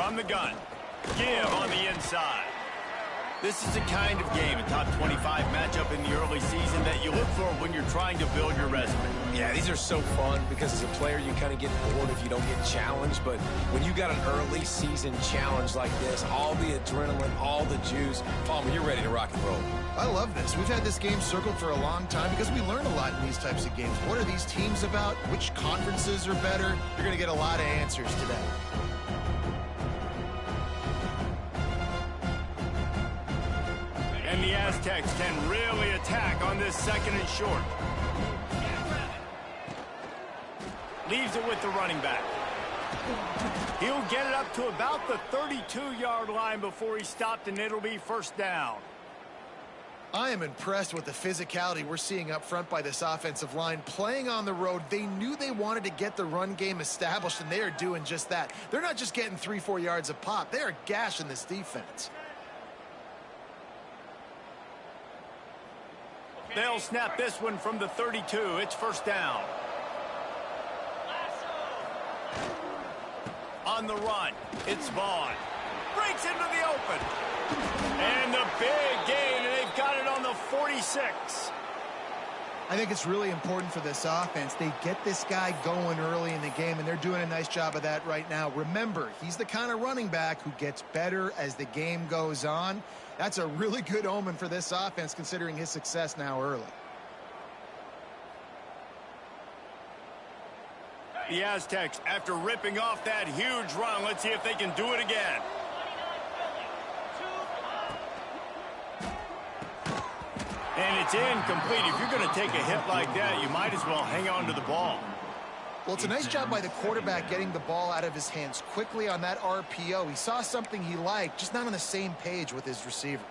From the gun. Give on the inside. This is the kind of game, a top 25 matchup in the early season, that you look for when you're trying to build your resume. Yeah, these are so fun because as a player, you kind of get bored if you don't get challenged. But when you got an early season challenge like this, all the adrenaline, all the juice, Palmer, you're ready to rock and roll. I love this. We've had this game circled for a long time because we learn a lot in these types of games. What are these teams about? Which conferences are better? You're going to get a lot of answers today. And the Aztecs can really attack on this second and short. Leaves it with the running back. He'll get it up to about the 32-yard line before he's stopped, and it'll be first down. I am impressed with the physicality we're seeing up front by this offensive line. Playing on the road, they knew they wanted to get the run game established, and they are doing just that. They're not just getting 3-4 yards a pop. They are gashing this defense. They'll snap this one from the 32. It's first down. On the run, it's Vaughn. Breaks into the open. And the big gain, and they've got it on the 46. I think it's really important for this offense. They get this guy going early in the game, and they're doing a nice job of that right now. Remember, he's the kind of running back who gets better as the game goes on. That's a really good omen for this offense, considering his success now early. The Aztecs, after ripping off that huge run, let's see if they can do it again. And it's incomplete. If you're going to take a hit like that, you might as well hang on to the ball. Well, it's a nice job by the quarterback getting the ball out of his hands quickly on that RPO. He saw something he liked, just not on the same page with his receiver.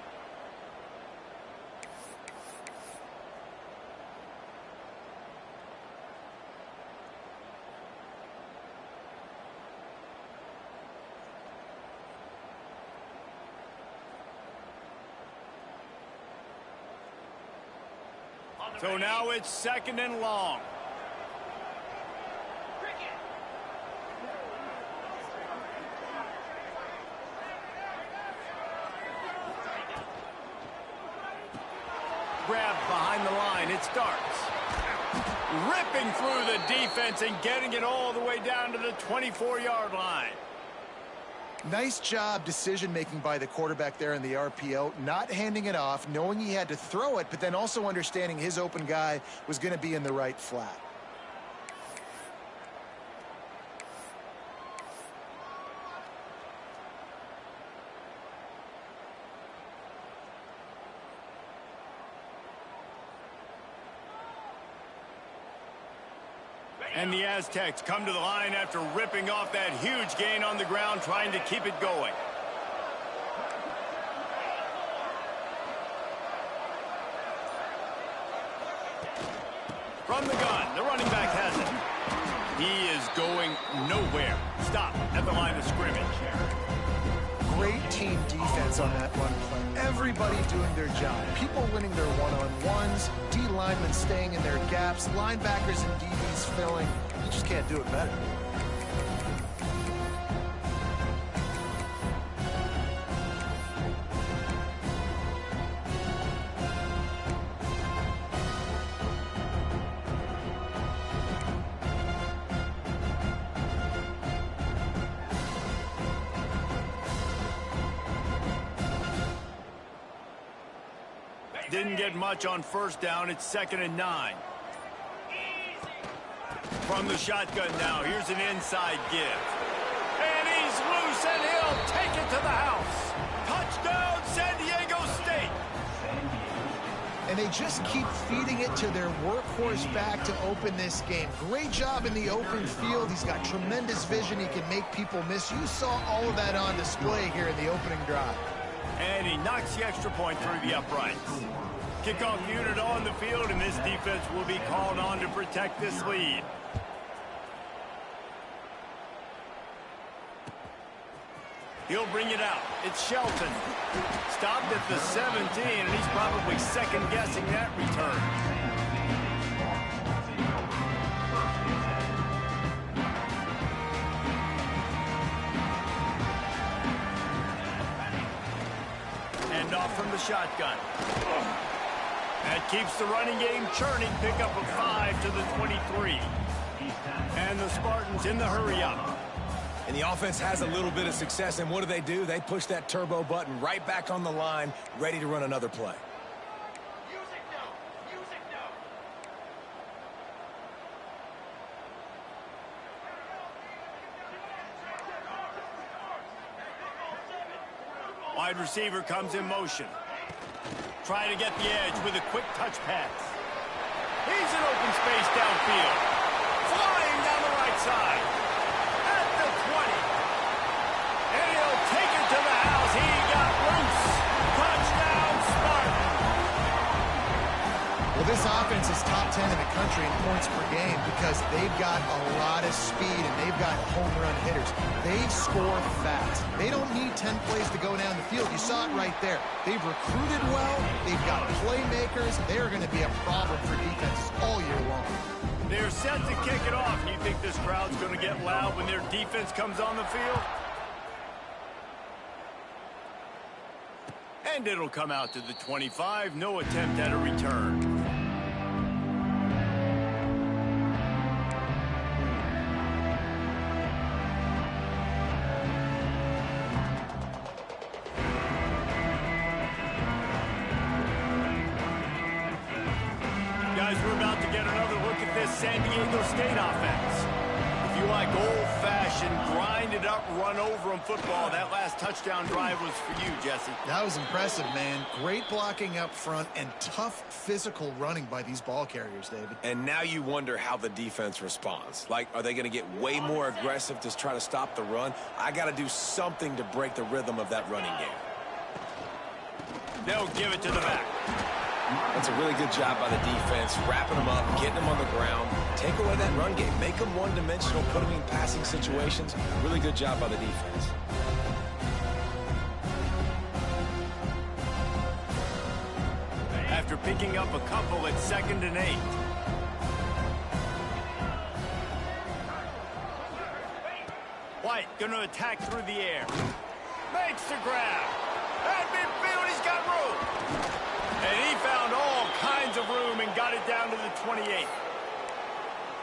So now it's second and long. Grab behind the line. It starts. Ripping through the defense and getting it all the way down to the 24-yard line. Nice job decision-making by the quarterback there in the RPO, not handing it off, knowing he had to throw it, but then also understanding his open guy was going to be in the right flat. And the Aztecs come to the line after ripping off that huge gain on the ground, trying to keep it going. From the gun, the running back has it. He is going nowhere. Stop at the line of scrimmage. Great team defense on that run play. Everybody doing their job. People winning their one-on-ones, D linemen staying in their gaps, linebackers and DBs filling. You just can't do it better. Didn't get much on first down. It's second and 9. From the shotgun now, here's an inside give. And he's loose, and he'll take it to the house. Touchdown, San Diego State. And they just keep feeding it to their workhorse back to open this game. Great job in the open field. He's got tremendous vision. He can make people miss. You saw all of that on display here in the opening drive. And he knocks the extra point through the uprights. Kickoff unit on the field, and this defense will be called on to protect this lead. He'll bring it out. It's Shelton. Stopped at the 17, and he's probably second-guessing that return. off from the shotgun. That keeps the running game churning. Pickup of 5 to the 23. And the Spartans in the hurry-up. And the offense has a little bit of success, and what do? They push that turbo button right back on the line, ready to run another play. Wide receiver comes in motion. Try to get the edge with a quick touch pass. He's in open space downfield. Flying down the right side. At the 20. And he'll take it to the house. He got loose. Touchdown, Spartan. Well, this offense is top 10 in the country in points per game because they've got a lot of speed and they've got home run hitters. They score fast. They don't need 10 plays to go down the field. You saw it right there. They've recruited well. They've got playmakers. They're going to be a problem for defenses all year long. They're set to kick it off. You think this crowd's going to get loud when their defense comes on the field? And it'll come out to the 25. No attempt at a return. Guys, we're about to get another look at this San Diego State offense. If you like old-fashioned, grind-it-up, run-over-'em football, that last touchdown drive was for you, Jesse. That was impressive, man. Great blocking up front and tough physical running by these ball carriers, David. And now you wonder how the defense responds. Like, are they going to get way more aggressive to try to stop the run? I got to do something to break the rhythm of that running game. They'll give it to the back. That's a really good job by the defense, wrapping them up, getting them on the ground. Take away that run game. Make them one-dimensional, put them in passing situations. Really good job by the defense. After picking up a couple at 2nd and 8. White gonna attack through the air. Makes the grab. At midfield, he's got room. And he found all kinds of room and got it down to the 28.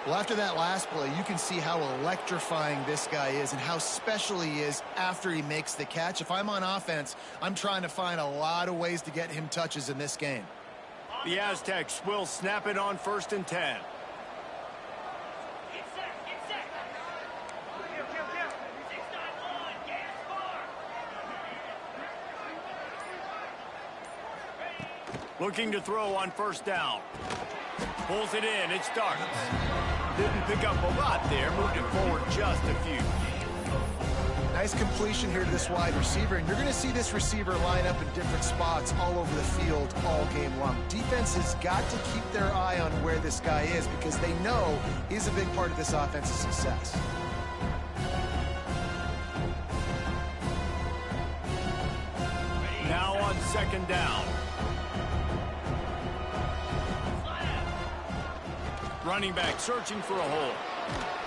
Well, after that last play, you can see how electrifying this guy is and how special he is after he makes the catch. If I'm on offense, I'm trying to find a lot of ways to get him touches in this game. The Aztecs will snap it on 1st and 10. Looking to throw on 1st down. Pulls it in. It starts. Didn't pick up a lot there. Moved it forward just a few. Nice completion here to this wide receiver, and you're going to see this receiver line up in different spots all over the field all game long. Defense has got to keep their eye on where this guy is because they know he's a big part of this offense's success. Now on 2nd down. Running back searching for a hole.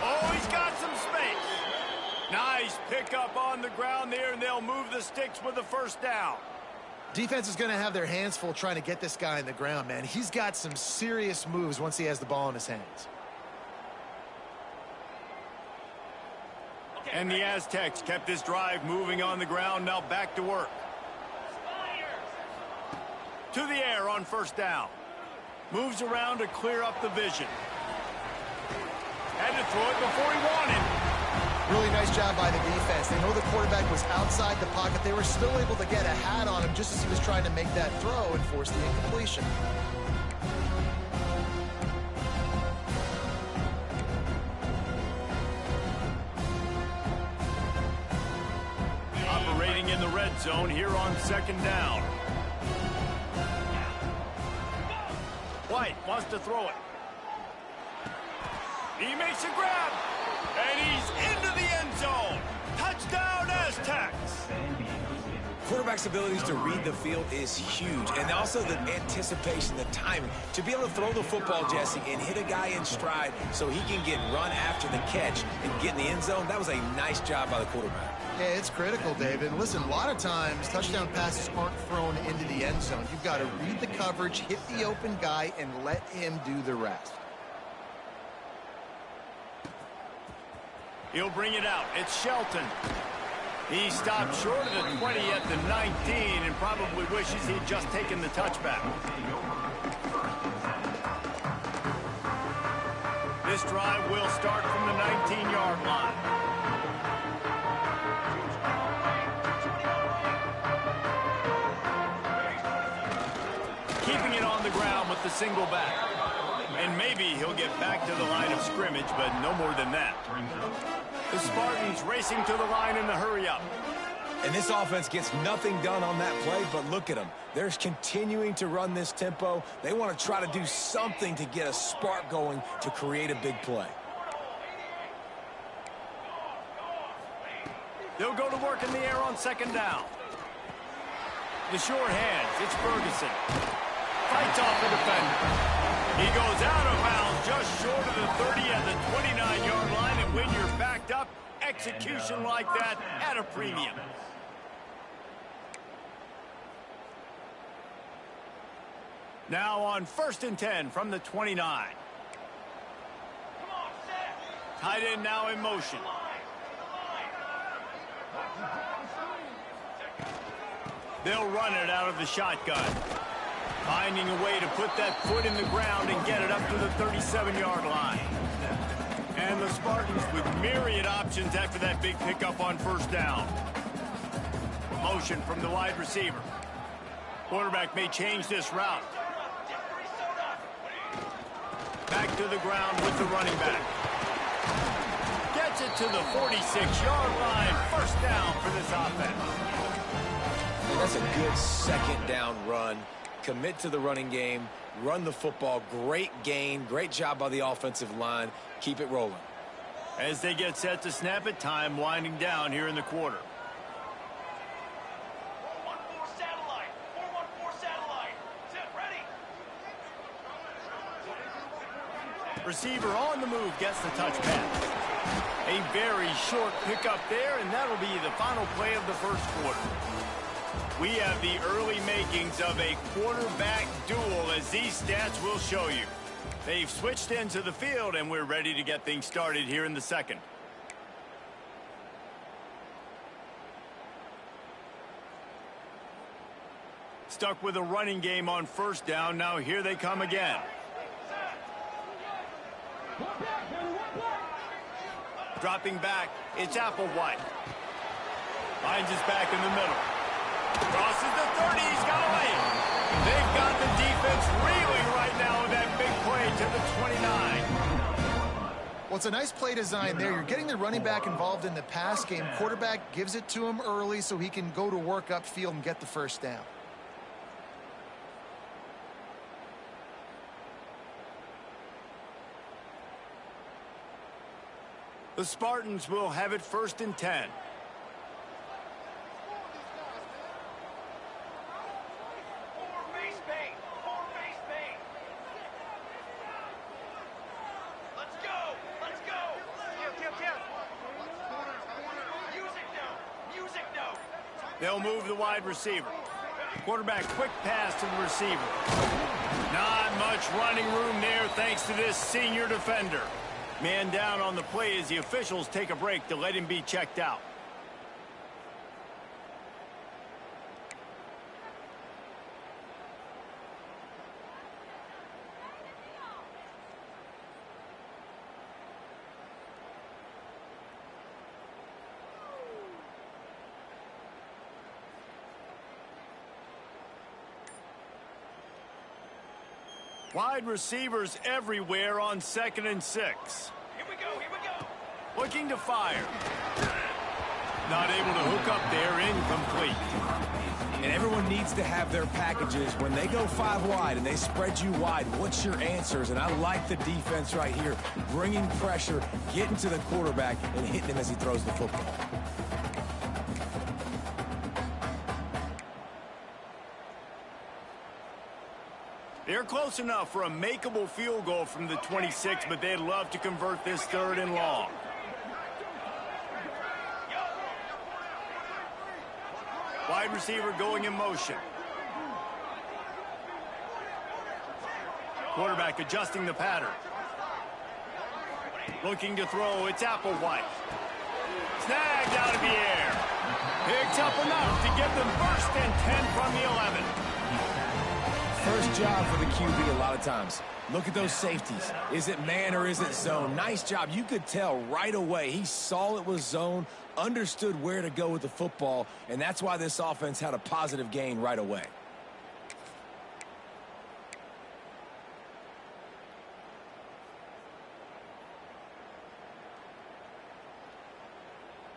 Oh, he's got some space. Nice pickup on the ground there, and they'll move the sticks with the 1st down. Defense is going to have their hands full trying to get this guy in the ground, man. He's got some serious moves once he has the ball in his hands. And the Aztecs kept this drive moving on the ground. Now back to work. To the air on 1st down. Moves around to clear up the vision. Had to throw it before he wanted. Really nice job by the defense. They know the quarterback was outside the pocket. They were still able to get a hat on him just as he was trying to make that throw and force the incompletion. Operating in the red zone here on 2nd down. White wants to throw it. He makes a grab. And he's into the end zone. Touchdown, Aztecs. Quarterback quarterback's abilities to read the field is huge, and also the anticipation, the timing. To be able to throw the football, Jesse, and hit a guy in stride so he can get run after the catch and get in the end zone, that was a nice job by the quarterback. Yeah, it's critical, David. And listen, a lot of times touchdown passes aren't thrown into the end zone. You've got to read the coverage, hit the open guy, and let him do the rest. He'll bring it out. It's Shelton. He stopped short of the 20 at the 19 and probably wishes he'd just taken the touchback. This drive will start from the 19-yard line. Keeping it on the ground with the single back. And maybe he'll get back to the line of scrimmage, but no more than that. The Spartans racing to the line in the hurry-up. And this offense gets nothing done on that play, but look at them. They're continuing to run this tempo. They want to try to do something to get a spark going to create a big play. They'll go to work in the air on second down. The short hands, it's Ferguson. Fights off the defender. He goes out of bounds just short of the 30 at the 29-yard line, and when you're backed up, execution like that at a premium. Now on 1st and 10 from the 29. Tight end now in motion. They'll run it out of the shotgun. Finding a way to put that foot in the ground and get it up to the 37-yard line. And the Spartans with myriad options after that big pickup on 1st down. Motion from the wide receiver. Quarterback may change this route. Back to the ground with the running back. Gets it to the 46-yard line. 1st down for this offense. That's a good second down run. Commit to the running game, run the football. Great gain, great job by the offensive line. Keep it rolling. As they get set to snap it, time winding down here in the quarter. 4-1-4 satellite. 4-1-4 satellite. Set, ready. Receiver on the move gets the touch pass. A very short pickup there, and that'll be the final play of the 1st quarter. We have the early makings of a quarterback duel, as these stats will show you. They've switched into the field, and we're ready to get things started here in the 2nd. Stuck with a running game on 1st down. Now here they come again. Dropping back, it's Applewhite. Finds his back in the middle. Crosses the 30, he's got away. They've got the defense reeling right now with that big play to the 29. Well, it's a nice play design there. You're getting the running back involved in the pass game. Quarterback gives it to him early so he can go to work upfield and get the 1st down. The Spartans will have it 1st and 10. They'll move the wide receiver. Quarterback, quick pass to the receiver. Not much running room there thanks to this senior defender. Man down on the play as the officials take a break to let him be checked out. Wide receivers everywhere on 2nd and 6. Here we go, here we go. Looking to fire. Not able to hook up there, incomplete. And everyone needs to have their packages. When they go 5 wide and they spread you wide, what's your answers? And I like the defense right here. Bringing pressure, getting to the quarterback, and hitting him as he throws the football. They're close enough for a makeable field goal from the 26, but they'd love to convert this 3rd and long. Wide receiver going in motion. Quarterback adjusting the pattern. Looking to throw, it's Applewhite. Snagged out of the air. Picks up enough to give them 1st and 10 from the 11. First job for the QB a lot of times. Look at those safeties. Is it man or is it zone? Nice job. You could tell right away. He saw it was zone, understood where to go with the football, and that's why this offense had a positive gain right away.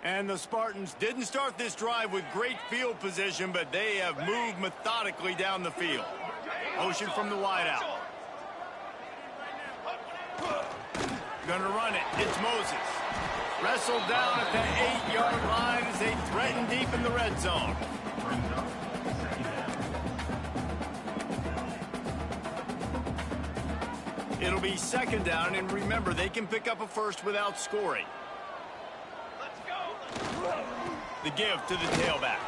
And the Spartans didn't start this drive with great field position, but they have moved methodically down the field. Motion from the wideout. Gonna run it. It's Moses. Wrestled down at the 8-yard line as they threaten deep in the red zone. It'll be 2nd down, and remember, they can pick up a first without scoring. The give to the tailback.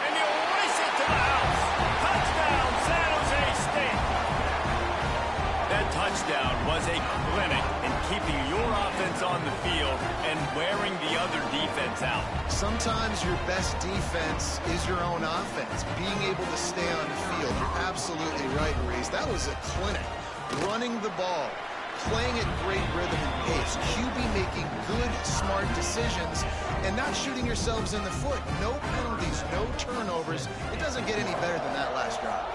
And he'll race it to the house. Touchdown, San Jose State. That touchdown was a clinic in keeping your offense on the field and wearing the other defense out. Sometimes your best defense is your own offense. Being able to stay on the field. You're absolutely right, Reese. That was a clinic. Running the ball. Playing at great rhythm and pace. QB making good, smart decisions and not shooting yourselves in the foot. No penalties, no turnovers. It doesn't get any better than that last drive.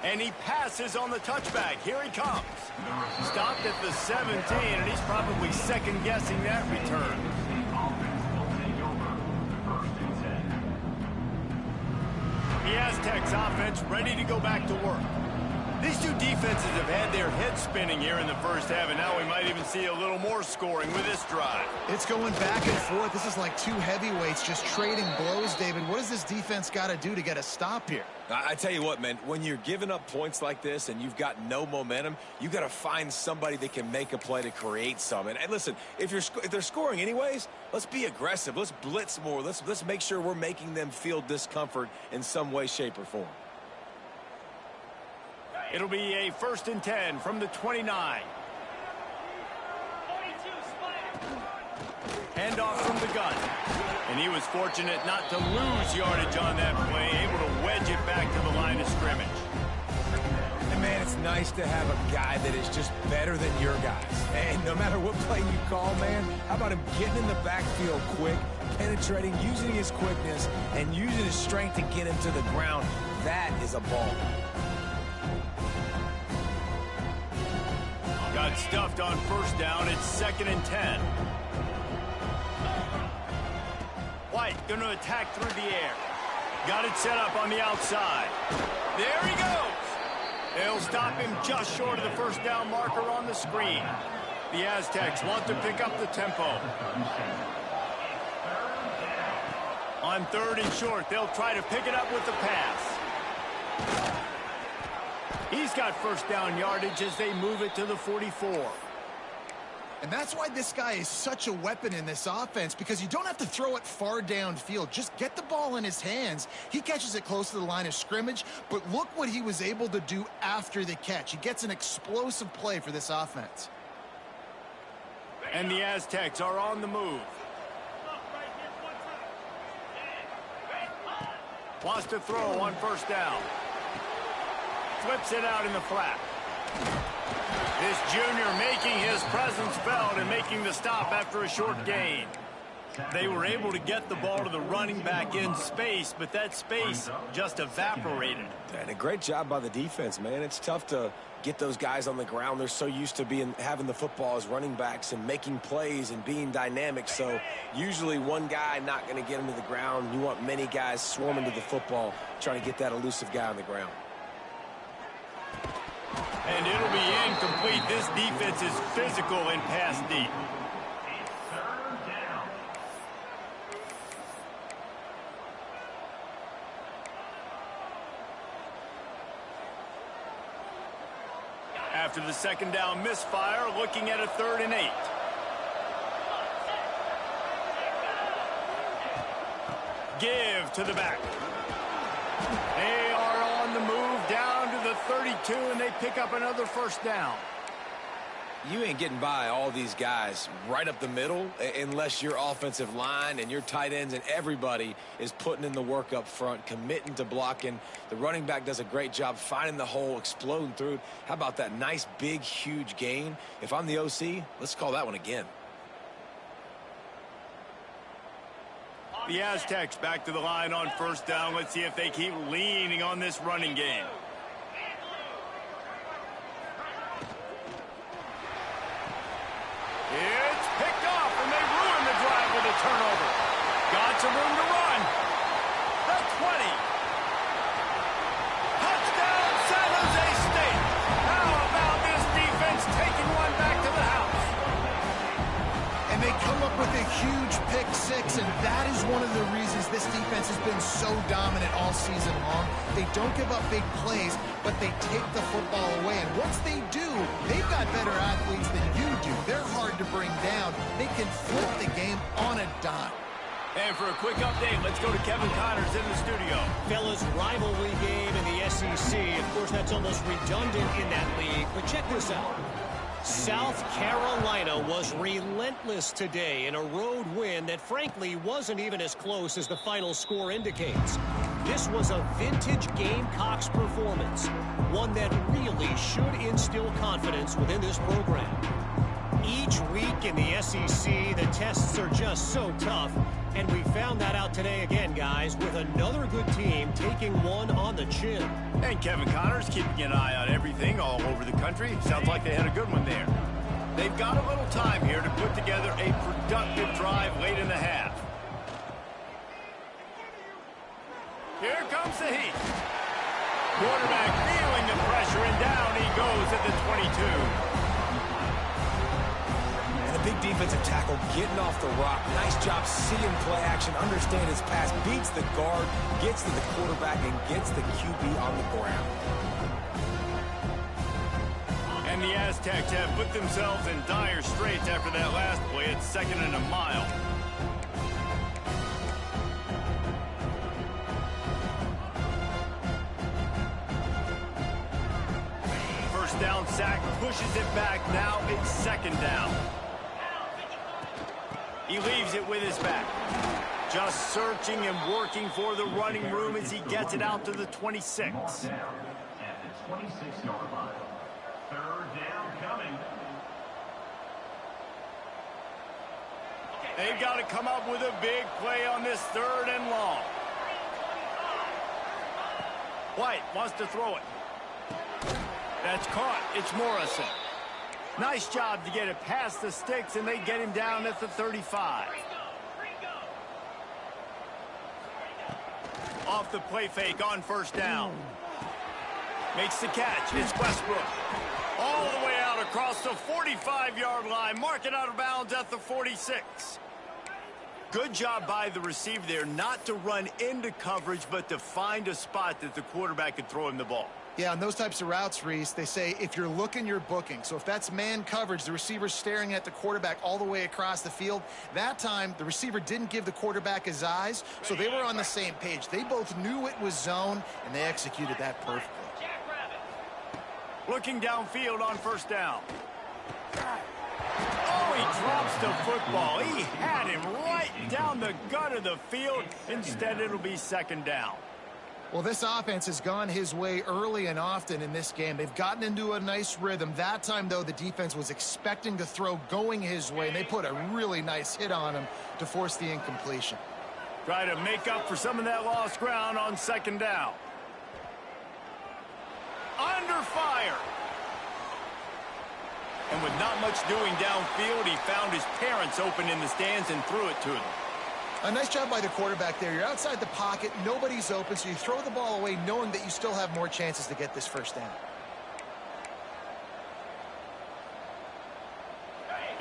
And he passes on the touchback. Here he comes. Stopped at the 17, and he's probably second-guessing that return. The Aztecs offense ready to go back to work. These two defenses have had their heads spinning here in the first half, and now we might even see a little more scoring with this drive. It's going back and forth. This is like two heavyweights just trading blows, David. What does this defense got to do to get a stop here? I tell you what, man, when you're giving up points like this and you've got no momentum, you got to find somebody that can make a play to create some. And listen, if they're scoring anyways, let's be aggressive. Let's blitz more. Let's make sure we're making them feel discomfort in some way, shape, or form. It'll be a 1st and 10 from the 29. Handoff from the gun. And he was fortunate not to lose yardage on that play, able to wedge it back to the line of scrimmage. And man, it's nice to have a guy that is just better than your guys. And no matter what play you call, man, how about him getting in the backfield quick, penetrating, using his quickness, and using his strength to get him to the ground. That is a ball. Got stuffed on 1st down. It's 2nd and 10. White going to attack through the air. Got it set up on the outside. There he goes. They'll stop him just short of the 1st down marker on the screen. The Aztecs want to pick up the tempo. On 3rd and short, they'll try to pick it up with the pass. He's got 1st down yardage as they move it to the 44. And that's why this guy is such a weapon in this offense, because you don't have to throw it far downfield. Just get the ball in his hands. He catches it close to the line of scrimmage, but look what he was able to do after the catch. He gets an explosive play for this offense. And the Aztecs are on the move. Wants to throw on 1st down. Flips it out in the flat. This junior making his presence felt and making the stop after a short gain. They were able to get the ball to the running back in space, but that space just evaporated. And a great job by the defense, man. It's tough to get those guys on the ground. They're so used to having the football as running backs and making plays and being dynamic. So usually one guy not going to get him to the ground. You want many guys swarming to the football, trying to get that elusive guy on the ground. And it'll be incomplete. This defense is physical and pass deep. After the second down misfire, looking at a 3rd and 8. Give to the back. They are on the move down to the 32, and they pick up another 1st down. You ain't getting by all these guys right up the middle unless your offensive line and your tight ends and everybody is putting in the work up front, committing to blocking. The running back does a great job finding the hole, exploding through. How about that nice, big, huge gain? If I'm the OC, let's call that one again. The Aztecs back to the line on 1st down. Let's see if they keep leaning on this running game. It's picked off, and they ruin the drive with a turnover. Got some room to run. The 20. Touchdown, San Jose State. How about this defense taking one back to the house? And they come up with a huge pick 6, and that is one of the reasons this defense has been so dominant all season long. They don't give up big plays, but they take the football away. And once they do, they've got better athletes than you do. They're hard to bring down. They can flip the game on a dime. And for a quick update, let's go to Kevin Connors in the studio. Fellas, rivalry game in the SEC. Of course, that's almost redundant in that league. But check this out. South Carolina was relentless today in a road win that frankly wasn't even as close as the final score indicates. This was a vintage Gamecocks performance, one that really should instill confidence within this program. Each week in the SEC, the tests are just so tough, and we found that out today again, guys, with another good team taking one on the chin. And Kevin Connors keeping an eye on everything all over the country. Sounds like they had a good one there. They've got a little time here to put together a productive drive late in the half. Here comes the heat. Quarterback feeling the pressure, and down he goes at the 22. Big defensive tackle getting off the rock. Nice job seeing play action, understand his pass, beats the guard, gets to the quarterback, and gets the QB on the ground. And the Aztecs have put themselves in dire straits after that last play. It's 2nd and a mile. First down sack pushes it back. Now it's 2nd down. He leaves it with his back. Just searching and working for the running room as he gets it out to the 26. At the 26-yard line. 3rd down coming. They've got to come up with a big play on this 3rd and long. White wants to throw it. That's caught. It's Morrison. Nice job to get it past the sticks, and they get him down at the 35. Off the play fake on 1st down. Makes the catch. It's Westbrook. All the way out across the 45-yard line. Mark it out of bounds at the 46. Good job by the receiver there not to run into coverage, but to find a spot that the quarterback could throw him the ball. Yeah, on those types of routes, Reese, they say if you're looking, you're booking. So if that's man coverage, the receiver's staring at the quarterback all the way across the field. That time, the receiver didn't give the quarterback his eyes, so they were on the same page. They both knew it was zone, and they executed that perfectly. Looking downfield on 1st down. Oh, he drops the football. He had him right down the gut of the field. Instead, it'll be 2nd down. Well, this offense has gone his way early and often in this game. They've gotten into a nice rhythm. That time, though, the defense was expecting to throw going his way, and they put a really nice hit on him to force the incompletion. Try to make up for some of that lost ground on 2nd down. Under fire. And with not much doing downfield, he found his parents open in the stands and threw it to them. A nice job by the quarterback there. You're outside the pocket, nobody's open, so you throw the ball away knowing that you still have more chances to get this 1st down.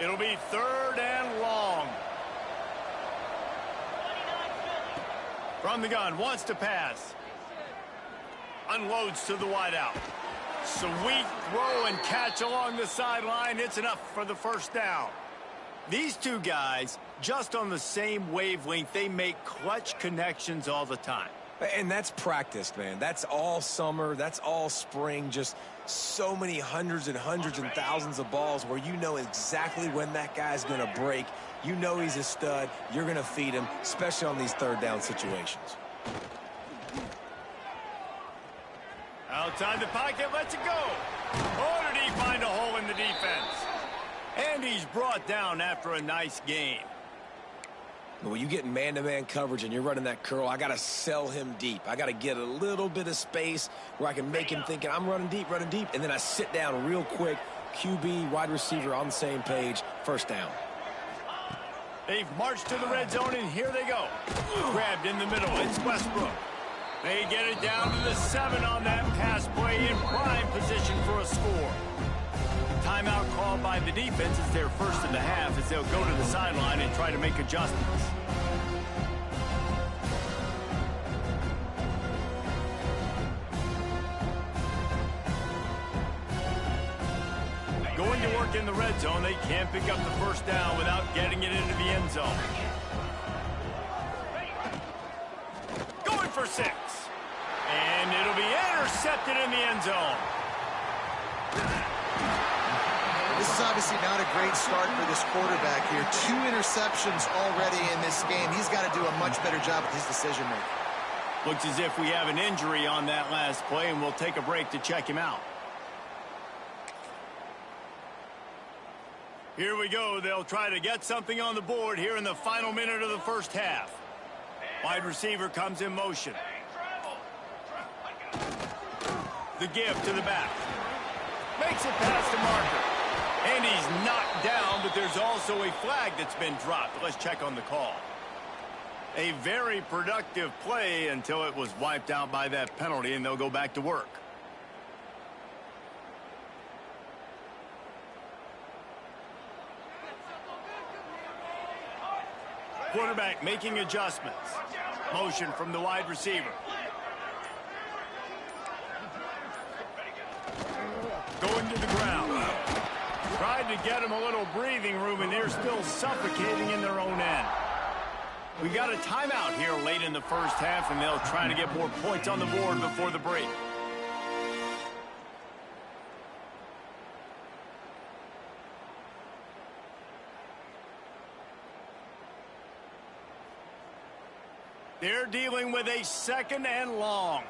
It'll be 3rd and long. From the gun, wants to pass. Unloads to the wideout. Sweet throw and catch along the sideline. It's enough for the first down. These two guys, just on the same wavelength, they make clutch connections all the time. And that's practiced, man. That's all summer. That's all spring. Just so many hundreds and thousands of balls where you know exactly when that guy's going to break. You know he's a stud. You're going to feed him, especially on these third down situations. Outside the pocket, lets it go. Oh, did he find a hole in the defense? And he's brought down after a nice gain. But when you get man-to-man coverage and you're running that curl, I got to sell him deep. I got to get a little bit of space where I can make him thinking I'm running deep, and then I sit down real quick. QB, wide receiver on the same page, first down. They've marched to the red zone, and here they go. Grabbed in the middle. It's Westbrook. They get it down to the 7 on that pass play in prime position for a score. Timeout called by the defense. It's their first of the half as they'll go to the sideline and try to make adjustments. Going to work in the red zone. They can't pick up the first down without getting it into the end zone. Going for 6. And it'll be intercepted in the end zone. This is obviously not a great start for this quarterback here. 2 interceptions already in this game. He's got to do a much better job with his decision-making. Looks as if we have an injury on that last play, and we'll take a break to check him out. Here we go. They'll try to get something on the board here in the final minute of the first half. Wide receiver comes in motion. The give to the back. Makes it past the marker. And he's knocked down, but there's also a flag that's been dropped. Let's check on the call. A very productive play until it was wiped out by that penalty, and they'll go back to work. Quarterback making adjustments. Motion from the wide receiver. Going to the ground. Tried to get him a little breathing room, and they're still suffocating in their own end. We got a timeout here late in the first half, and they'll try to get more points on the board before the break. They're dealing with a 2nd and long.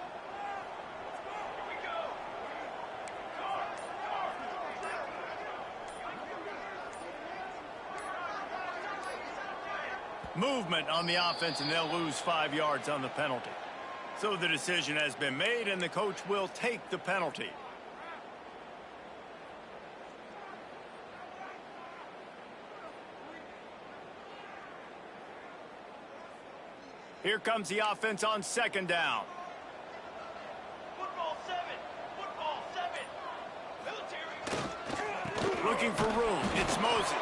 Movement on the offense, and they'll lose 5 yards on the penalty. So the decision has been made, and the coach will take the penalty. Here comes the offense on 2nd down. Football 7. Football 7. Military. Looking for room. It's Moses.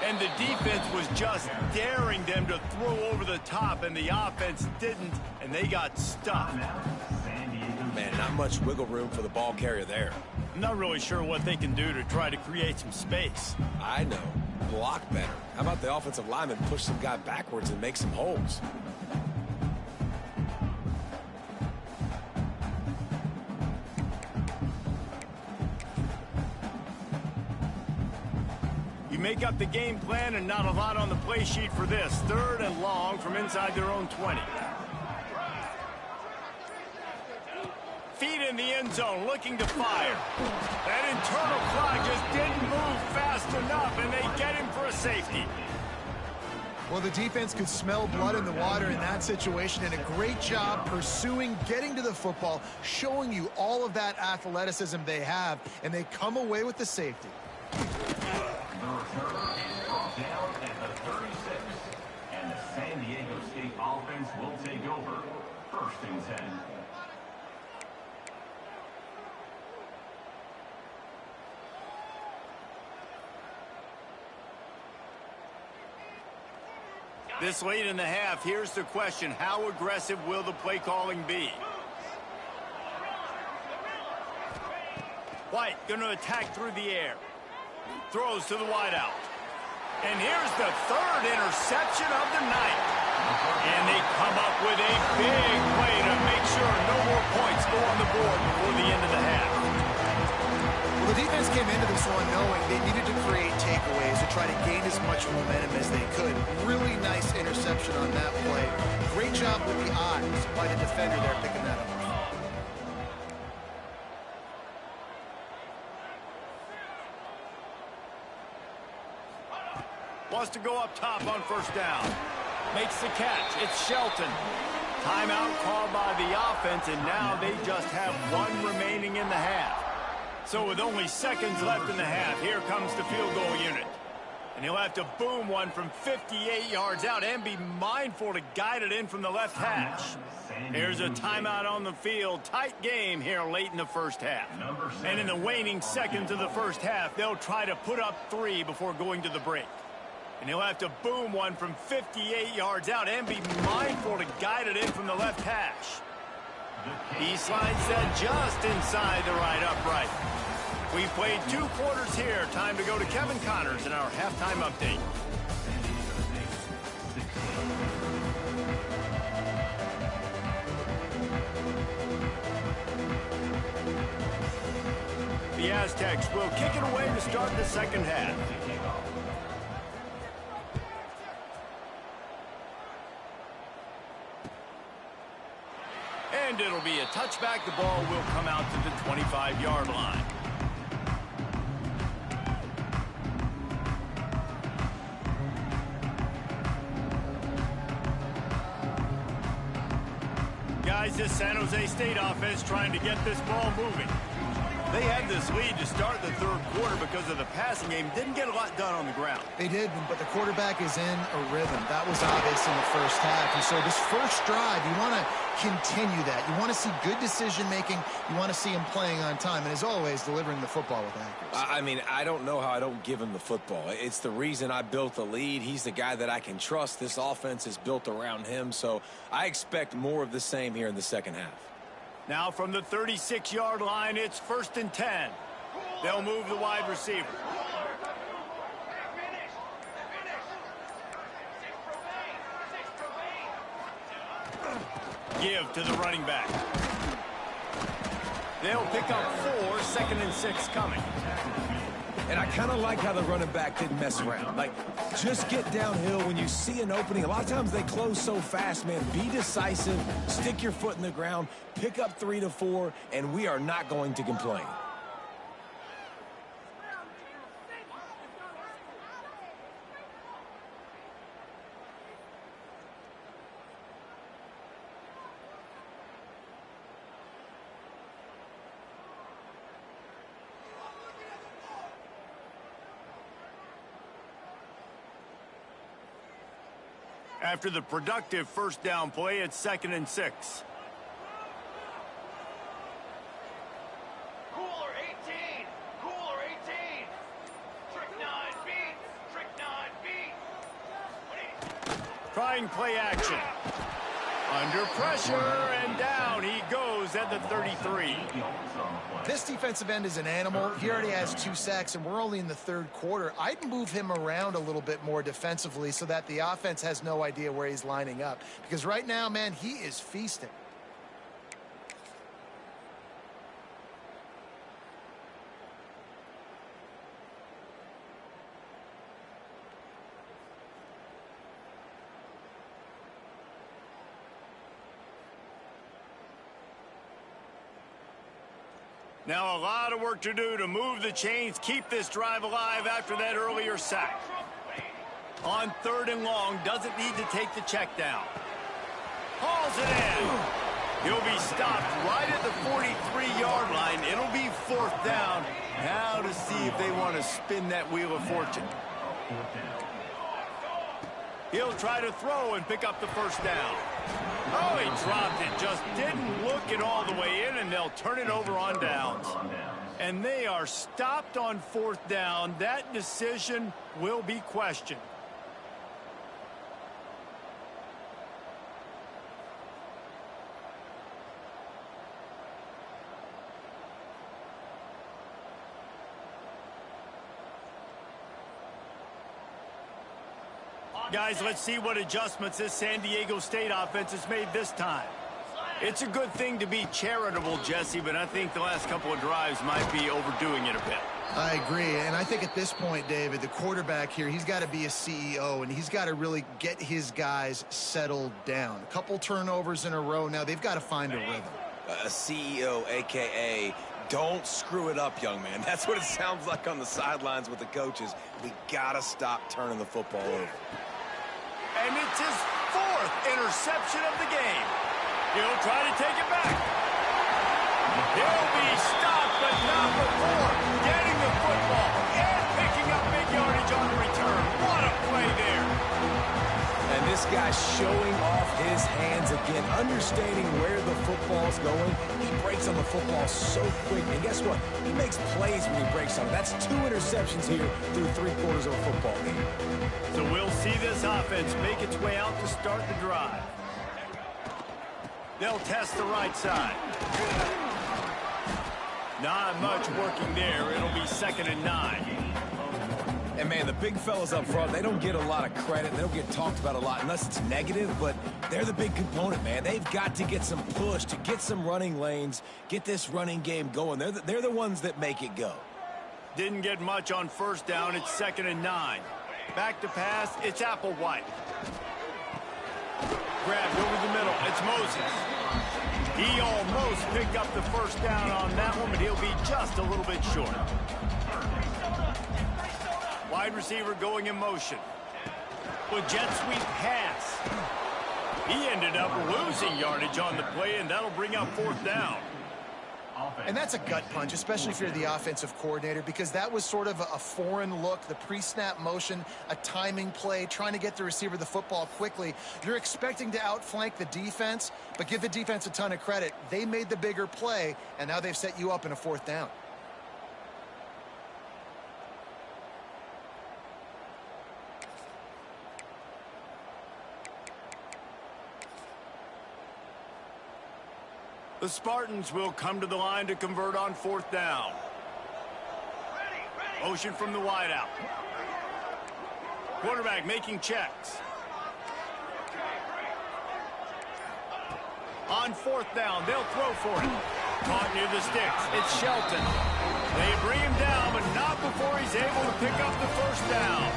And the defense was just daring them to throw over the top, and the offense didn't, and they got stuck. Man, not much wiggle room for the ball carrier there. I'm not really sure what they can do to try to create some space. I know. Block better. How about the offensive lineman push some guy backwards and make some holes? Make up the game plan, and not a lot on the play sheet for this. 3rd and long from inside their own 20. Feet in the end zone, looking to fire. That internal clock just didn't move fast enough, and they get him for a safety. Well, the defense could smell blood in the water in that situation, and a great job pursuing, getting to the football, showing you all of that athleticism they have, and they come away with the safety. The return is brought down at the 36. And the San Diego State offense will take over. 1st and 10. This late in the half, here's the question. How aggressive will the play calling be? White going to attack through the air. Throws to the wideout. And here's the third interception of the night. And they come up with a big play to make sure no more points go on the board before the end of the half. Well, the defense came into this one knowing they needed to create takeaways to try to gain as much momentum as they could. Really nice interception on that play. Great job with the eyes by the defender there picking that up. Wants to go up top on first down. Makes the catch. It's Shelton. Timeout called by the offense, and now they just have one remaining in the half. So with only seconds left in the half, here comes the field goal unit. And he'll have to boom one from 58 yards out and be mindful to guide it in from the left hash. Here's a timeout on the field. Tight game here late in the first half. And in the waning seconds of the first half, they'll try to put up 3 before going to the break. And he'll have to boom one from 58 yards out and be mindful to guide it in from the left hash. He slides that just inside the right upright. We played 2 quarters here. Time to go to Kevin Connors in our halftime update. The Aztecs will kick it away to start the second half. And it'll be a touchback. The ball will come out to the 25-yard line. Guys, this San Jose State offense trying to get this ball moving. They had this lead to start the third quarter because of the passing game. Didn't get a lot done on the ground. They did, but the quarterback is in a rhythm. That was obvious in the first half. And so this first drive, you want to continue that. You want to see good decision-making. You want to see him playing on time. And as always, delivering the football with accuracy. I mean, I don't know how I don't give him the football. It's the reason I built the lead. He's the guy that I can trust. This offense is built around him. So I expect more of the same here in the second half. Now from the 36-yard line, it's 1st and 10. They'll move the wide receiver. Give to the running back. They'll pick up 4, 2nd and 6 coming. And I kind of like how the running back didn't mess around. Like, just get downhill when you see an opening. A lot of times they close so fast, man. Be decisive, stick your foot in the ground, pick up 3 to 4, and we are not going to complain. After the productive first down play, it's 2nd and 6. Cooler 18! Cooler 18! Trick 9 beat! Trick 9 beat! Trying play action. Under pressure, and down he goes at the 33. This defensive end is an animal. He already has 2 sacks, and we're only in the third quarter. I'd move him around a little bit more defensively so that the offense has no idea where he's lining up. Because right now, man, he is feasting. Now a lot of work to do to move the chains, keep this drive alive after that earlier sack. On 3rd and long, doesn't need to take the check down. Hauls it in. He'll be stopped right at the 43-yard line. It'll be 4th down. Now to see if they want to spin that wheel of fortune. He'll try to throw and pick up the first down. Oh, he dropped it. Just didn't look it all the way in, and they'll turn it over on downs. And they are stopped on 4th down. That decision will be questioned. Guys, let's see what adjustments this San Diego State offense has made this time. It's a good thing to be charitable, Jesse, but I think the last couple of drives might be overdoing it a bit. I agree, and I think at this point, David, the quarterback here, he's got to be a CEO, and he's got to really get his guys settled down. A couple turnovers in a row now. They've got to find a rhythm. A CEO, a.k.a. don't screw it up, young man. That's what it sounds like on the sidelines with the coaches. We got to stop turning the football over. And it's his 4th interception of the game. He'll try to take it back. He'll be stopped, but not before getting the football and picking up big yardage on the return. What a play there. And this guy's showing off his hands again, understanding where the football's going. He breaks on the football so quick. And guess what? He makes plays when he breaks on it. That's 2 interceptions here through 3/4 of a football game. So we'll see this offense make its way out to start the drive. They'll test the right side. Not much working there. It'll be 2nd and 9. And, man, the big fellas up front, they don't get a lot of credit. They don't get talked about a lot unless it's negative, but they're the big component, man. They've got to get some push, to get some running lanes, get this running game going. They're the ones that make it go. Didn't get much on 1st down. It's 2nd and 9. Back to pass. It's Applewhite. Grabbed over the middle. It's Moses. He almost picked up the 1st down on that one, but he'll be just a little bit short. Wide receiver going in motion. With jet sweep pass. He ended up losing yardage on the play, and that'll bring up 4th down. And that's a gut punch, especially if you're the offensive coordinator, because that was sort of a foreign look, the pre-snap motion, a timing play, trying to get the receiver the football quickly. You're expecting to outflank the defense, but give the defense a ton of credit. They made the bigger play, and now they've set you up in a 4th down. The Spartans will come to the line to convert on 4th down. Motion from the wideout. Quarterback making checks. On 4th down, they'll throw for it. Caught near the sticks. It's Shelton. They bring him down, but not before he's able to pick up the 1st down.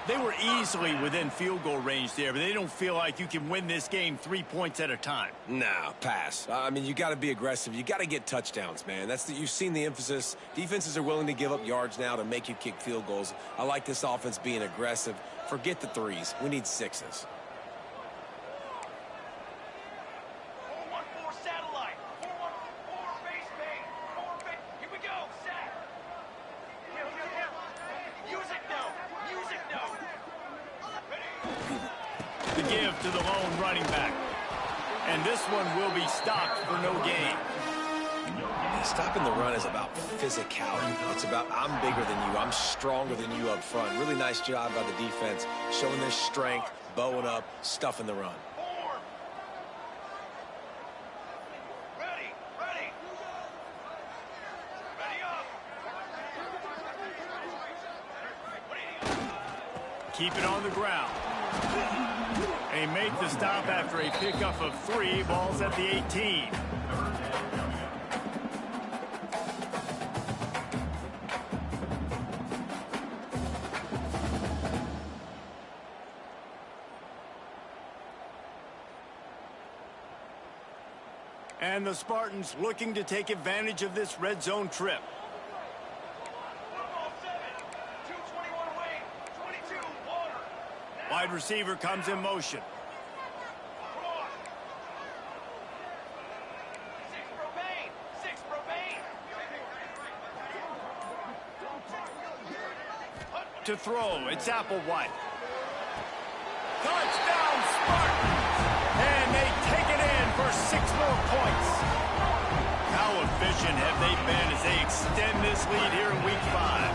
They were easily within field goal range there, but they don't feel like you can win this game 3 points at a time. Nah, pass. I mean, you got to be aggressive. You got to get touchdowns, man. You've seen the emphasis. Defenses are willing to give up yards now to make you kick field goals. I like this offense being aggressive. Forget the 3s. We need 6s. 4-1-4 satellite. 4-1-4 base bait. 4 base. Here we go. Set. Music note. Music note. The give to the lone running back. And this one will be stopped for no gain. Stopping the run is about physicality. It's about I'm bigger than you. I'm stronger than you up front. Really nice job by the defense, showing their strength, bowing up, stuffing the run. Form. Ready. Ready. Ready up. Keep it on the ground. They make the stop after a pickup of 3. Ball's at the 18. And the Spartans looking to take advantage of this red zone trip. Football 7. 2:21 away. 22. Water. Wide receiver comes in motion. Cross. 6 propane. 6 propane. To throw, it's Applewhite. Touchdown Spartans! And they take it in for 6 more points. How efficient have they been as they extend this lead here in Week 5?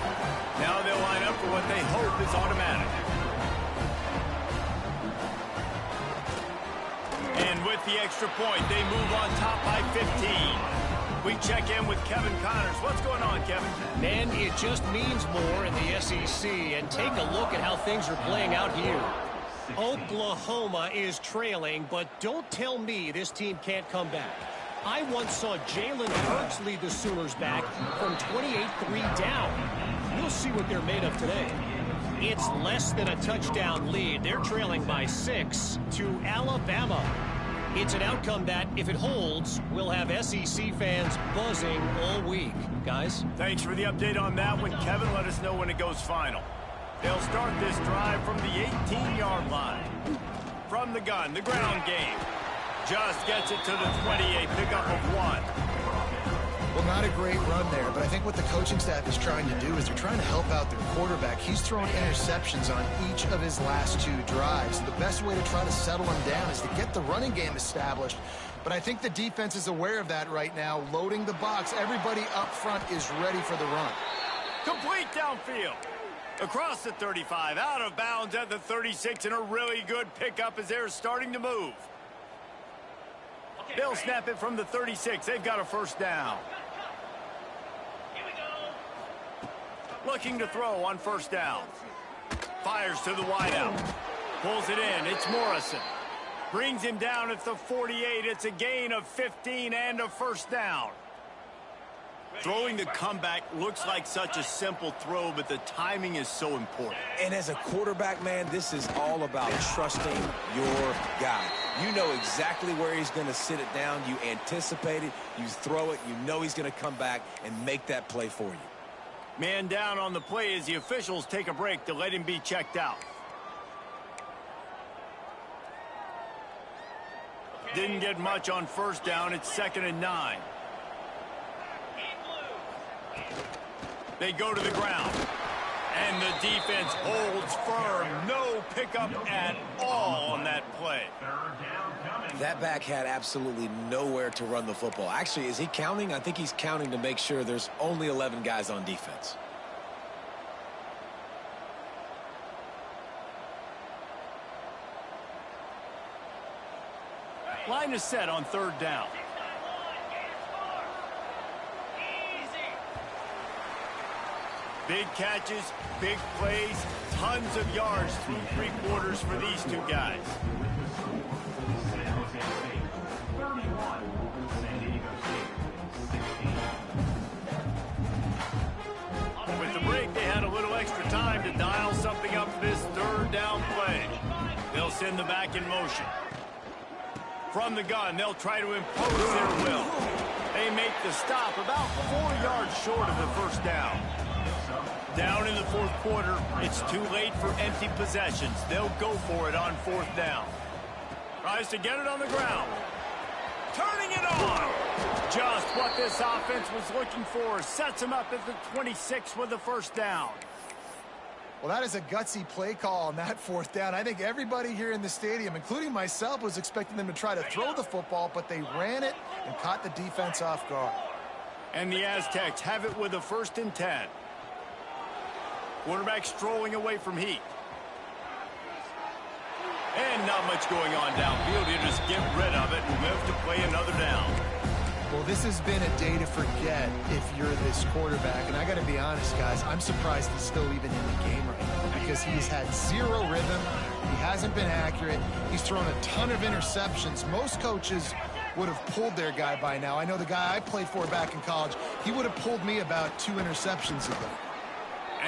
Now they'll line up for what they hope is automatic. And with the extra point, they move on top by 15. We check in with Kevin Connors. What's going on, Kevin? Man, it just means more in the SEC, and take a look at how things are playing out here. Oklahoma is trailing, but don't tell me this team can't come back. I once saw Jalen Hurts lead the Sooners back from 28-3 down. We'll see what they're made of today. It's less than a touchdown lead. They're trailing by 6 to Alabama. It's an outcome that, if it holds, will have SEC fans buzzing all week. Guys? Thanks for the update on that one, Kevin. Let us know when it goes final. They'll start this drive from the 18-yard line. From the gun, the ground game. Just gets it to the 28, pickup of 1. Well, not a great run there, but I think what the coaching staff is trying to do is they're trying to help out their quarterback. He's thrown interceptions on each of his last 2 drives. The best way to try to settle him down is to get the running game established. But I think the defense is aware of that right now, loading the box. Everybody up front is ready for the run. Complete downfield. Across the 35, out of bounds at the 36, and a really good pickup as they're starting to move. They'll snap it from the 36. They've got a first down. Here we go. Looking to throw on first down. Fires to the wideout. Pulls it in. It's Morrison. Brings him down at the 48. It's a gain of 15 and a first down. Throwing the comeback looks like such a simple throw, but the timing is so important. And as a quarterback, man, this is all about trusting your guy. You know exactly where he's going to sit it down. You anticipate it. You throw it. You know he's going to come back and make that play for you. Man down on the play as the officials take a break to let him be checked out. Didn't get much on first down. It's 2nd and 9. They go to the ground. And the defense holds firm. No pickup at all on that play. That back had absolutely nowhere to run the football. Actually, is he counting? I think he's counting to make sure there's only 11 guys on defense. Line is set on 3rd down. Big catches, big plays, tons of yards through 3 quarters for these 2 guys. With the break, they had a little extra time to dial something up for this 3rd down play. They'll send the back in motion. From the gun, they'll try to impose their will. They make the stop about 4 yards short of the first down. Down in the 4th quarter, it's too late for empty possessions. They'll go for it on 4th down. Tries to get it on the ground. Turning it on. Just what this offense was looking for. Sets him up at the 26 with the first down. Well, that is a gutsy play call on that 4th down. I think everybody here in the stadium, including myself, was expecting them to try to throw the football, but they ran it and caught the defense off guard. And the Aztecs have it with a 1st and 10. Quarterback strolling away from heat. And not much going on downfield. You just get rid of it and live to play another down. Well, this has been a day to forget if you're this quarterback. And I got to be honest, guys, I'm surprised he's still even in the game right now because he's had 0 rhythm. He hasn't been accurate. He's thrown a ton of interceptions. Most coaches would have pulled their guy by now. I know the guy I played for back in college, he would have pulled me about 2 interceptions ago.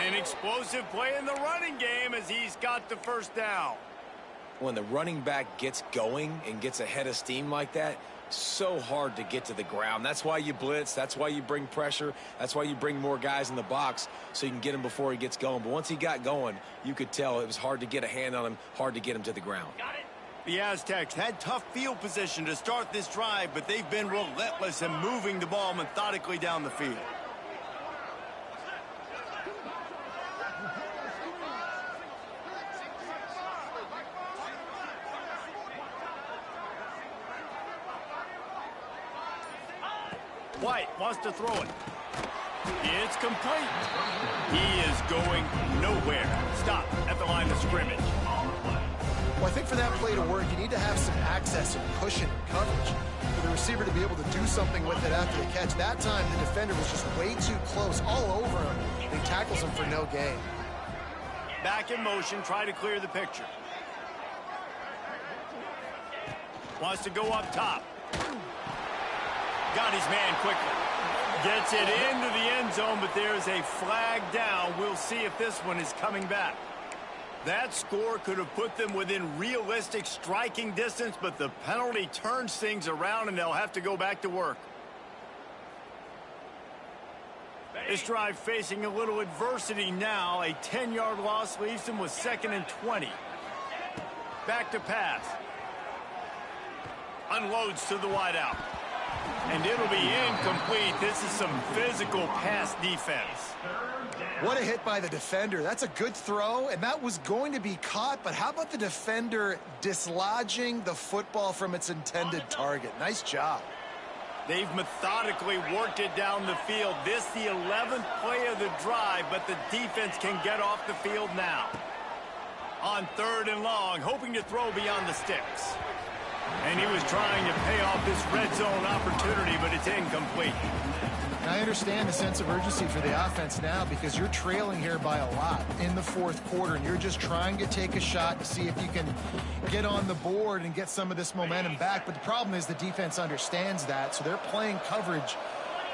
An explosive play in the running game as he's got the first down. When the running back gets going and gets ahead of steam like that, so hard to get to the ground. That's why you blitz. That's why you bring pressure. That's why you bring more guys in the box so you can get him before he gets going. But once he got going, you could tell it was hard to get a hand on him, hard to get him to the ground. Got it. The Aztecs had tough field position to start this drive, but they've been relentless in moving the ball methodically down the field. White wants to throw it. It's complete. He is going nowhere. Stop at the line of scrimmage. Well, I think for that play to work, you need to have some access and cushion and coverage. for the receiver to be able to do something with it after the catch. That time, the defender was just way too close, all over him. He tackles him for no gain. Back in motion, try to clear the picture. Wants to go up top. Got his man quickly. Gets it into the end zone, but there's a flag down. We'll see if this one is coming back. That score could have put them within realistic striking distance, but the penalty turns things around, and they'll have to go back to work. This drive facing a little adversity now. A 10-yard loss leaves them with 2nd and 20. Back to pass. Unloads to the wideout. And it'll be incomplete. This is some physical pass defense. What a hit by the defender. That's a good throw, and that was going to be caught, but how about the defender dislodging the football from its intended target? Nice job. They've methodically worked it down the field. This the 11th play of the drive, but the defense can get off the field now. On 3rd and long, hoping to throw beyond the sticks. And he was trying to pay off this red zone opportunity, but it's incomplete. I understand the sense of urgency for the offense now because you're trailing here by a lot in the 4th quarter, and you're just trying to take a shot to see if you can get on the board and get some of this momentum back. But the problem is the defense understands that, so they're playing coverage,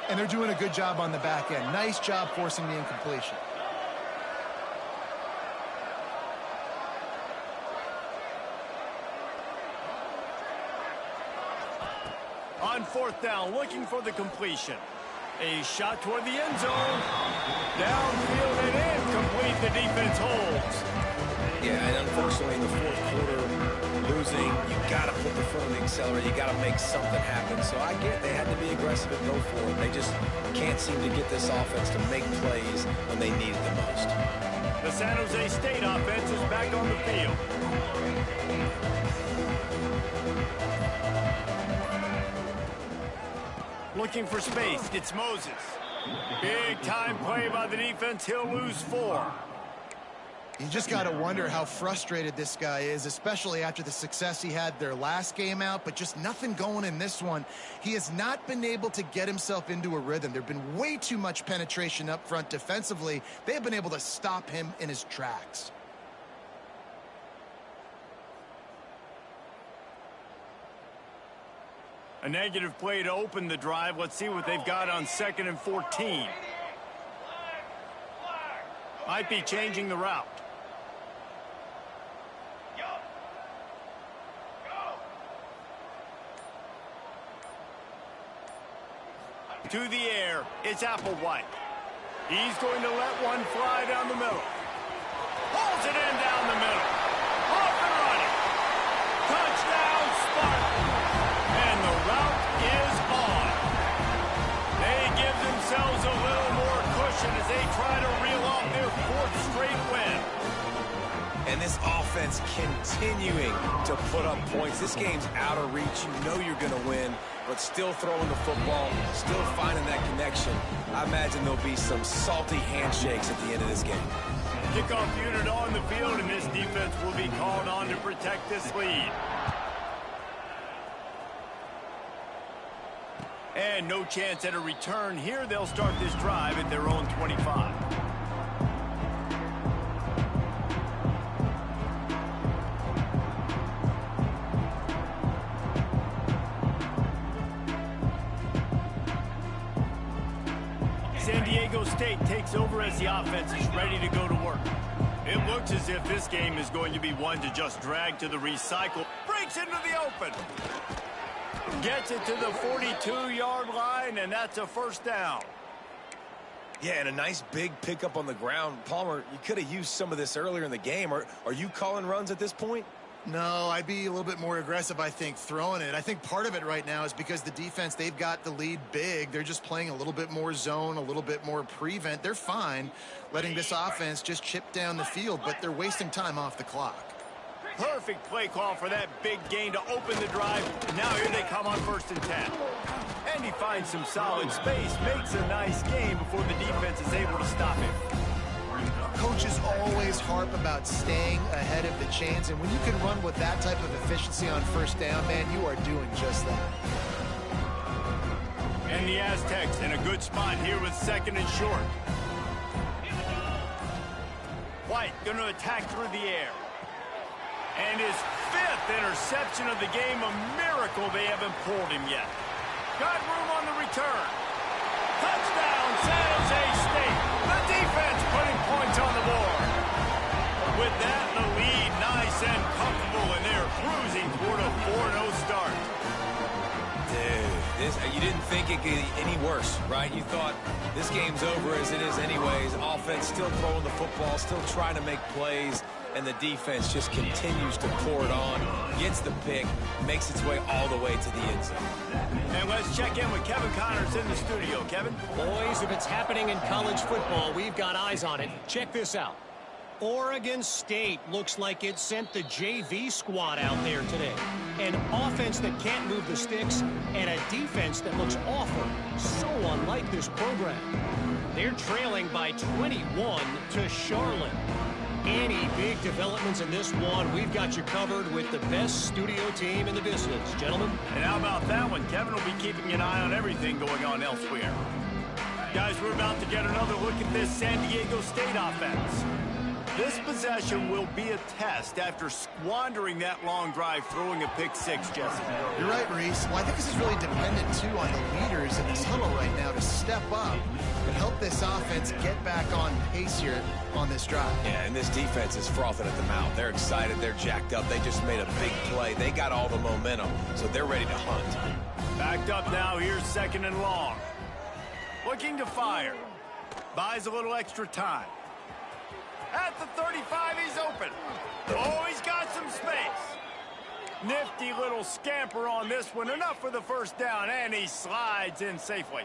and they're doing a good job on the back end. Nice job forcing the incompletion. On 4th down, looking for the completion. A shot toward the end zone. Downfield and incomplete. The defense holds. Yeah, and unfortunately in the 4th quarter, losing, you got to put the foot on the accelerator. You got to make something happen. So I get they had to be aggressive and go for it. They just can't seem to get this offense to make plays when they need it the most. The San Jose State offense is back on the field. Looking for space. It's Moses. Big time play by the defense. He'll lose 4. You just got to wonder how frustrated this guy is, especially after the success he had their last game out, but just nothing going in this one. He has not been able to get himself into a rhythm. There have been way too much penetration up front defensively. They have been able to stop him in his tracks. A negative play to open the drive. Let's see what they've got on 2nd and 14. Might be changing the route. To the air, it's Applewhite. He's going to let one fly down the middle. Pulls it in down the middle. Off and running. Touchdown, Spartans. And the route is on. They give themselves a little more cushion as they try to reel off their 4th straight win. And this offense continuing to put up points. This game's out of reach. You know you're going to win, but still throwing the football, still finding that connection. I imagine there'll be some salty handshakes at the end of this game. Kickoff unit on the field, and this defense will be called on to protect this lead. And no chance at a return here. They'll start this drive at their own 25. San Diego State takes over as the offense is ready to go to work. It looks as if this game is going to be one to just drag to the recycle. Breaks into the open. Gets it to the 42-yard line, and that's a 1st down. Yeah, and a nice big pickup on the ground. Palmer, you could have used some of this earlier in the game. Are you calling runs at this point? No, I'd be a little bit more aggressive, I think, throwing it. I think part of it right now is because the defense, they've got the lead big. They're just playing a little bit more zone, a little bit more prevent. They're fine letting this offense just chip down the field, but they're wasting time off the clock. Perfect play call for that big gain to open the drive. Now here they come on 1st and 10. And he finds some solid space, makes a nice game before the defense is able to stop him. Coaches always harp about staying ahead of the chains, and when you can run with that type of efficiency on 1st down, man, you are doing just that. And the Aztecs in a good spot here with second and short. White going to attack through the air. And his 5th interception of the game, a miracle they haven't pulled him yet. Got room on the return. Touchdown, San Jose State. The defense putting points on the board. With that in the lead, nice and comfortable, and they're cruising toward a 4-0 start. Dude, you didn't think it could get any worse, right? You thought this game's over as it is anyways. Offense still throwing the football, still trying to make plays, and the defense just continues to pour it on, gets the pick, makes its way all the way to the end zone. And let's check in with Kevin Connors in the studio. Kevin? Boys, if it's happening in college football, we've got eyes on it. Check this out. Oregon State looks like it sent the JV squad out there today. An offense that can't move the sticks and a defense that looks awful. So unlike this program. They're trailing by 21 to Charlotte. Any big developments in this one, we've got you covered with the best studio team in the business, gentlemen. And how about that one? Kevin will be keeping an eye on everything going on elsewhere. Guys, we're about to get another look at this San Diego State offense. This possession will be a test after squandering that long drive, throwing a pick six, Jesse. You're right, Reese. Well, I think this is really dependent, too, on the leaders in this huddle right now to step up and help this offense get back on pace here on this drive. Yeah, and this defense is frothing at the mouth. They're excited. They're jacked up. They just made a big play. They got all the momentum, so they're ready to hunt. Backed up now. Here's second and long. Looking to fire. Buys a little extra time. At the 35, he's open. Oh, he's got some space. Nifty little scamper on this one. Enough for the first down, and he slides in safely.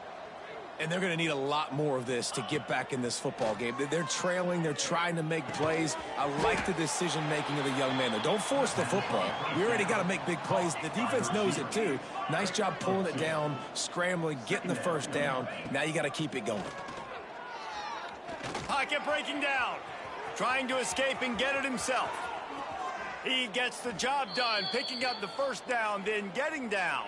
And they're going to need a lot more of this to get back in this football game. They're trailing. They're trying to make plays. I like the decision-making of the young man, though. Don't force the football. We already got to make big plays. The defense knows it, too. Nice job pulling it down, scrambling, getting the first down. Now you got to keep it going. Pocket breaking down. Trying to escape and get it himself. He gets the job done, picking up the first down, then getting down.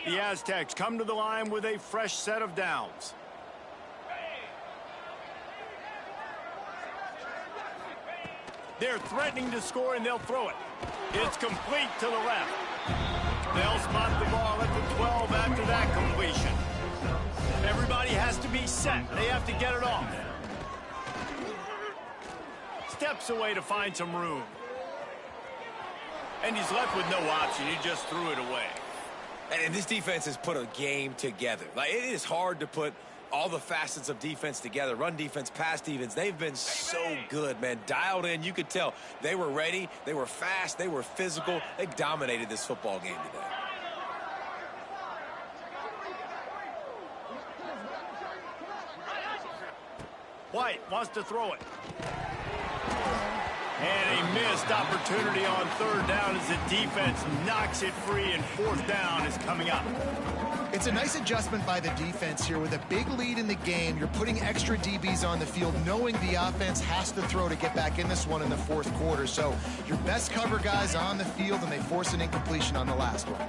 The Aztecs come to the line with a fresh set of downs. They're threatening to score, and they'll throw it. It's complete to the left. They'll spot the ball at the 12 after that completion. Everybody has to be set. They have to get it off. Steps away to find some room. And he's left with no option. He just threw it away. And this defense has put a game together. Like, it is hard to put all the facets of defense together. Run defense, pass defense. They've been so good, man. Dialed in. You could tell they were ready. They were fast. They were physical. They dominated this football game today. White wants to throw it. And a missed opportunity on third down as the defense knocks it free, and fourth down is coming up. It's a nice adjustment by the defense here. With a big lead in the game, you're putting extra DBs on the field, knowing the offense has to throw to get back in this one in the fourth quarter. So your best cover guys on the field, and they force an incompletion on the last one.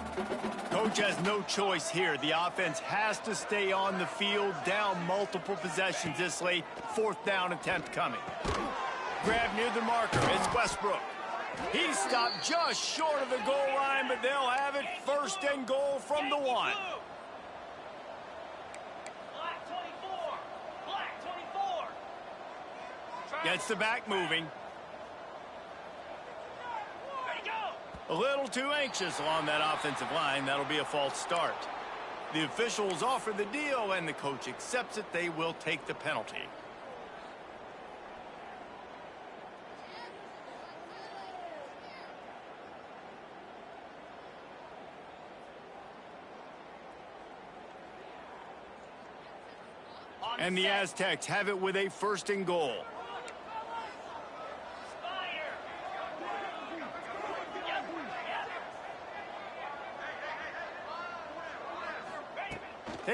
Coach has no choice here. The offense has to stay on the field, down multiple possessions this late. Fourth down attempt coming. Grab near the marker. It's Westbrook. He stopped just short of the goal line, but they'll have it first and goal from the one. Black 24. Black 24. Gets the back moving. Ready, go. A little too anxious along that offensive line. That'll be a false start. The officials offer the deal, and the coach accepts it. They will take the penalty. And the Aztecs have it with a first and goal.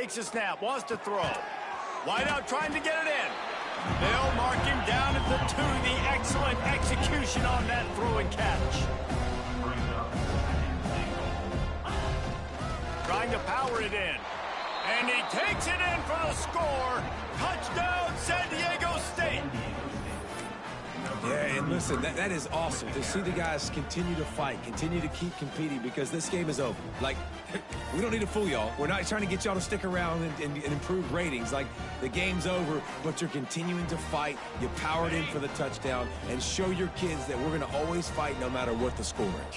Takes a snap, wants to throw. Wide out trying to get it in. They'll mark him down at the 2. The excellent execution on that throw and catch. Trying to power it in. And he takes it in for the score. Touchdown, San Diego State. Yeah, and listen, that is awesome to see the guys continue to fight, continue to keep competing, because this game is over. Like, we don't need to fool y'all. We're not trying to get y'all to stick around and improve ratings. Like, the game's over, but you're continuing to fight. You powered in for the touchdown, and show your kids that we're going to always fight no matter what the score is.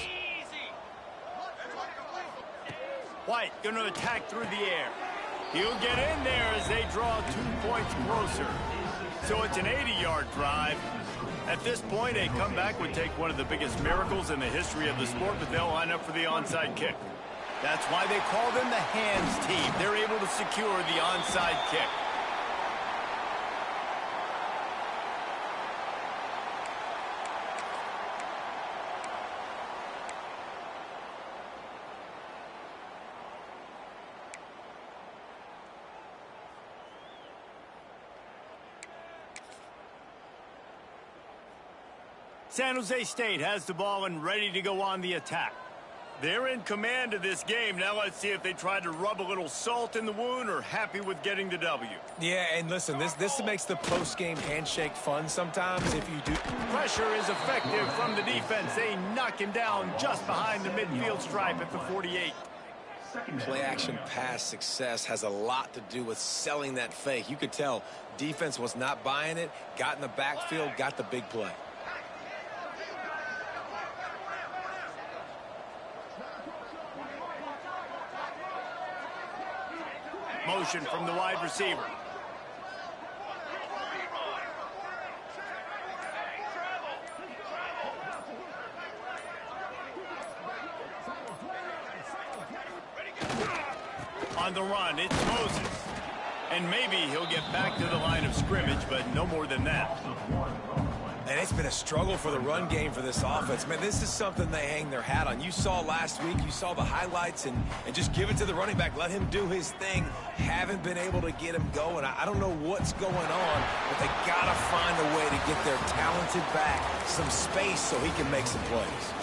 White going to attack through the air. He'll get in there as they draw 2 points closer. So it's an 80-yard drive. At this point, a comeback would take one of the biggest miracles in the history of the sport, but they'll line up for the onside kick. That's why they call them the hands team. They're able to secure the onside kick. San Jose State has the ball and ready to go on the attack. They're in command of this game. Now let's see if they try to rub a little salt in the wound or happy with getting the W. Yeah, and listen, this makes the post-game handshake fun sometimes if you do. Pressure is effective from the defense. They knock him down just behind the midfield stripe at the 48. Play-action pass success has a lot to do with selling that fake. You could tell defense was not buying it, got in the backfield, got the big play. Motion from the wide receiver. On the run, it's Moses. And maybe he'll get back to the line of scrimmage, but no more than that. And it's been a struggle for the run game for this offense. Man, this is something they hang their hat on. You saw last week, you saw the highlights, and just give it to the running back. Let him do his thing. Haven't been able to get him going. I don't know what's going on, but they got to find a way to get their talented back some space so he can make some plays.